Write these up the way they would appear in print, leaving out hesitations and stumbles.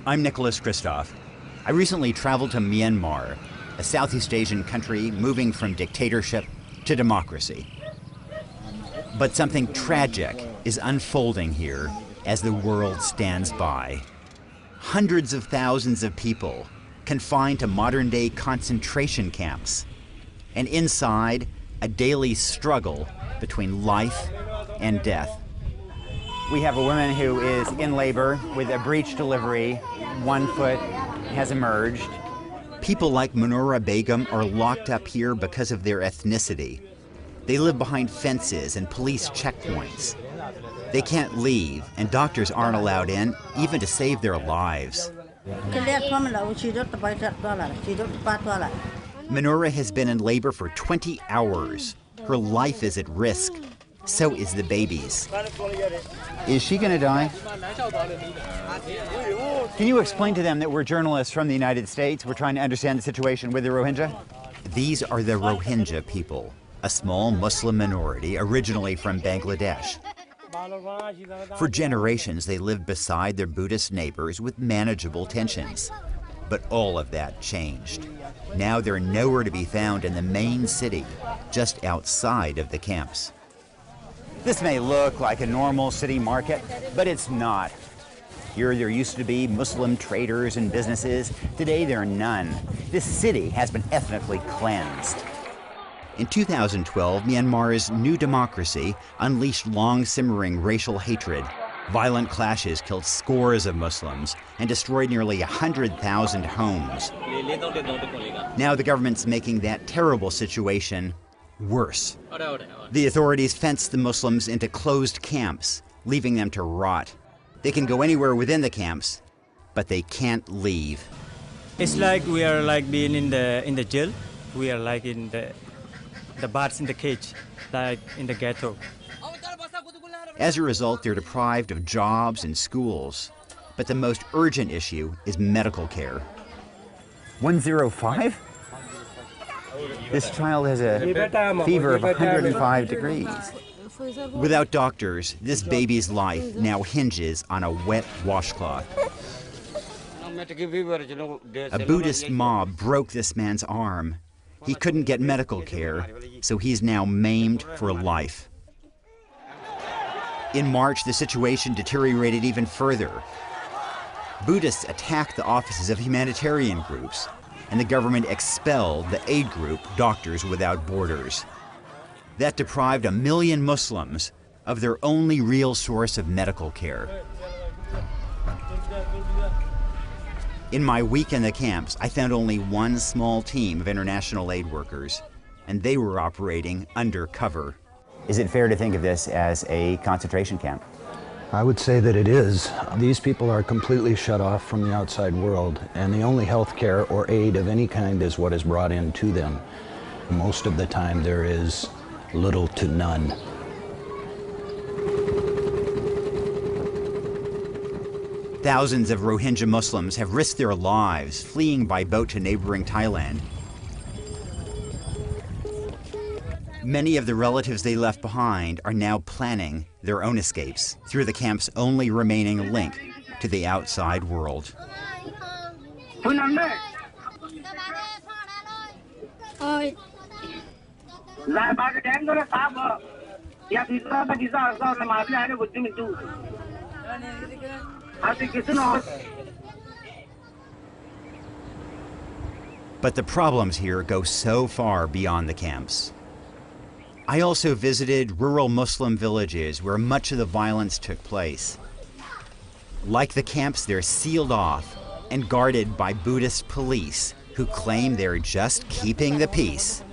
I'm Nicholas Kristof. I recently traveled to Myanmar, a Southeast Asian country moving from dictatorship to democracy. But something tragic is unfolding here as the world stands by. Hundreds of thousands of people confined to modern-day concentration camps, and inside, a daily struggle between life and death. We have a woman who is in labor with a breech delivery. One foot has emerged. People like Munura Begum are locked up here because of their ethnicity. They live behind fences and police checkpoints. They can't leave, and doctors aren't allowed in, even to save their lives. Munura has been in labor for 20 hours. Her life is at risk. So is the baby's. Is she going to die? Can you explain to them that we're journalists from the United States? We're trying to understand the situation with the Rohingya? These are the Rohingya people, a small Muslim minority originally from Bangladesh. For generations, they lived beside their Buddhist neighbors with manageable tensions. But all of that changed. Now they're nowhere to be found in the main city, just outside of the camps. This may look like a normal city market, but it's not. Here there used to be Muslim traders and businesses. Today there are none. This city has been ethnically cleansed. In 2012, Myanmar's new democracy unleashed long-simmering racial hatred. Violent clashes killed scores of Muslims and destroyed nearly 100,000 homes. Now the government's making that terrible situation worse. The authorities fence the Muslims into closed camps, leaving them to rot. They can go anywhere within the camps, but they can't leave. It's like we are like being in the jail. We are like in the bats in the cage, like in the ghetto. As a result, they're deprived of jobs and schools. But the most urgent issue is medical care. 105? This child has a fever of 105 degrees. Without doctors, this baby's life now hinges on a wet washcloth. A Buddhist mob broke this man's arm. He couldn't get medical care, so he's now maimed for life. In March, the situation deteriorated even further. Buddhists attacked the offices of humanitarian groups, and the government expelled the aid group Doctors Without Borders. That deprived 1 million Muslims of their only real source of medical care. In my week in the camps, I found only one small team of international aid workers, and they were operating undercover. Is it fair to think of this as a concentration camp? I would say that it is. These people are completely shut off from the outside world, and the only health care or aid of any kind is what is brought in to them. Most of the time there is little to none. Thousands of Rohingya Muslims have risked their lives fleeing by boat to neighboring Thailand. Many of the relatives they left behind are now planning their own escapes through the camp's only remaining link to the outside world. But the problems here go so far beyond the camps. I also visited rural Muslim villages where much of the violence took place. Like the camps, they're sealed off and guarded by Buddhist police who claim they're just keeping the peace.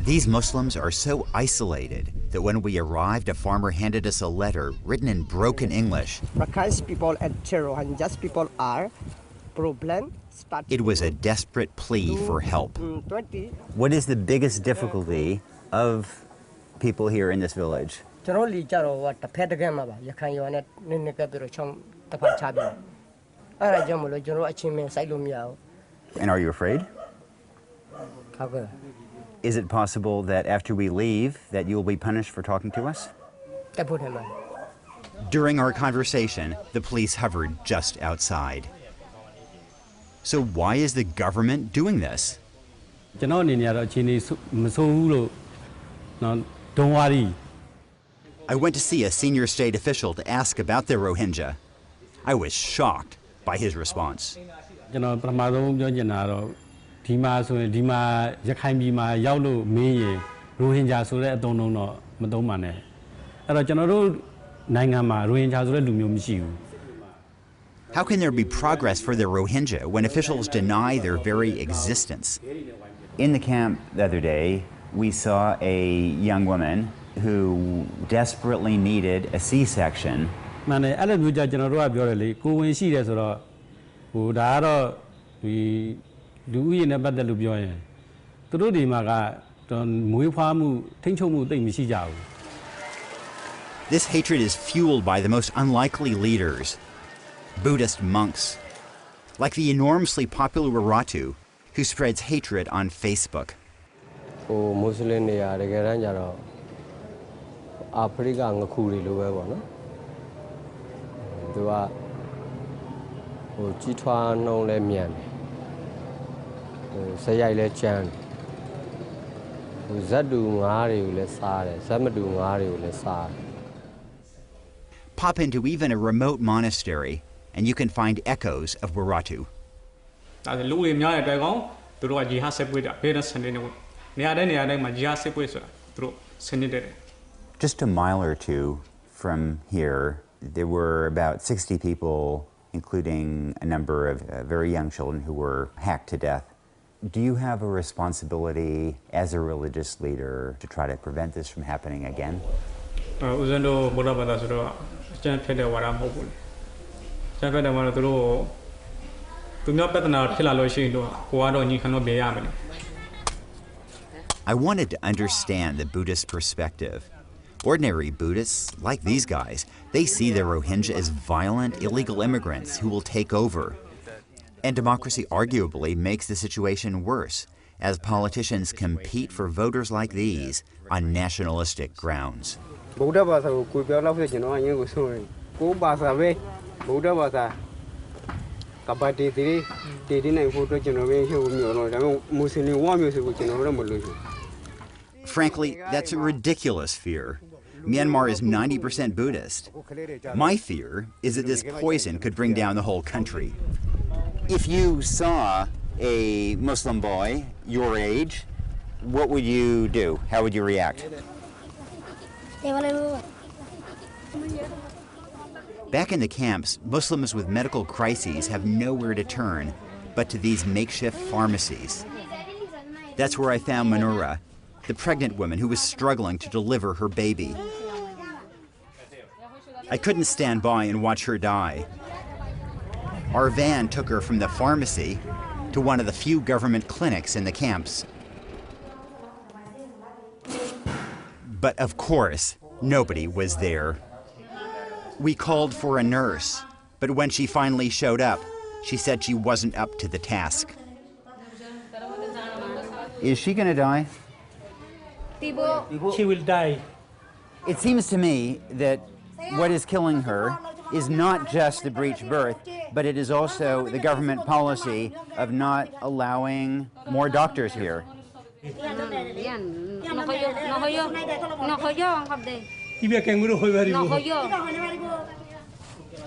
These Muslims are so isolated that when we arrived, a farmer handed us a letter written in broken English. People and Rohingya people are problem. It was a desperate plea for help. What is the biggest difficulty of people here in this village? And are you afraid? Is it possible that after we leave that you will be punished for talking to us? During our conversation, the police hovered just outside. So why is the government doing this? Don't worry. I went to see a senior state official to ask about the Rohingya. I was shocked by his response. How can there be progress for the Rohingya when officials deny their very existence? In the camp the other day, we saw a young woman who desperately needed a C-section. This hatred is fueled by the most unlikely leaders, Buddhist monks, like the enormously popular Waratu, who spreads hatred on Facebook. Pop into even a remote monastery, and you can find echoes of Waratu. Just a mile or two from here, there were about 60 people, including a number of very young children who were hacked to death. Do you have a responsibility as a religious leader to try to prevent this from happening again? I wanted to understand the Buddhist perspective. Ordinary Buddhists, like these guys, they see the Rohingya as violent, illegal immigrants who will take over. And democracy arguably makes the situation worse, as politicians compete for voters like these on nationalistic grounds. Frankly, that's a ridiculous fear. Myanmar is 90% Buddhist. My fear is that this poison could bring down the whole country. If you saw a Muslim boy your age, what would you do? How would you react? Back in the camps, Muslims with medical crises have nowhere to turn but to these makeshift pharmacies. That's where I found Manura, the pregnant woman who was struggling to deliver her baby. I couldn't stand by and watch her die. Our van took her from the pharmacy to one of the few government clinics in the camps. But of course, nobody was there. We called for a nurse, but when she finally showed up, she said she wasn't up to the task. Is she gonna die? She will die. It seems to me that what is killing her is not just the breech birth, but it is also the government policy of not allowing more doctors here.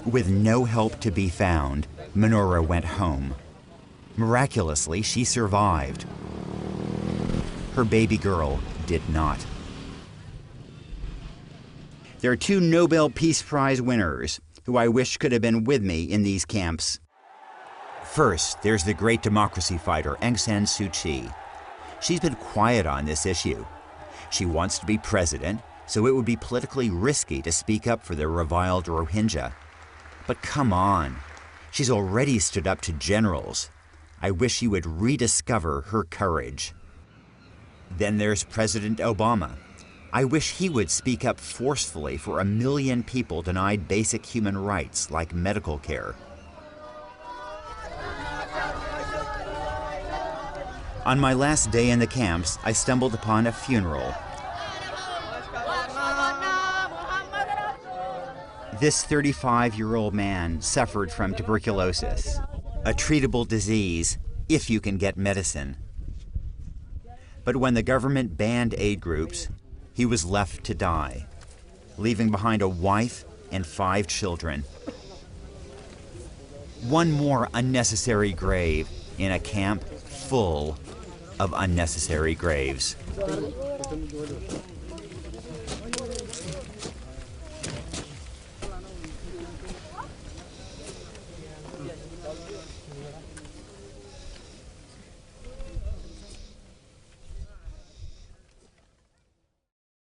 With no help to be found, Manora went home. Miraculously, she survived. Her baby girl did not. There are two Nobel Peace Prize winners who I wish could have been with me in these camps. First, there's the great democracy fighter Aung San Suu Kyi. She's been quiet on this issue. She wants to be president, so it would be politically risky to speak up for the reviled Rohingya. But come on, she's already stood up to generals. I wish she would rediscover her courage. Then there's President Obama. I wish he would speak up forcefully for 1 million people denied basic human rights like medical care. On my last day in the camps, I stumbled upon a funeral. This 35-year-old man suffered from tuberculosis, a treatable disease if you can get medicine. But when the government banned aid groups, he was left to die, leaving behind a wife and 5 children. One more unnecessary grave in a camp full of unnecessary graves.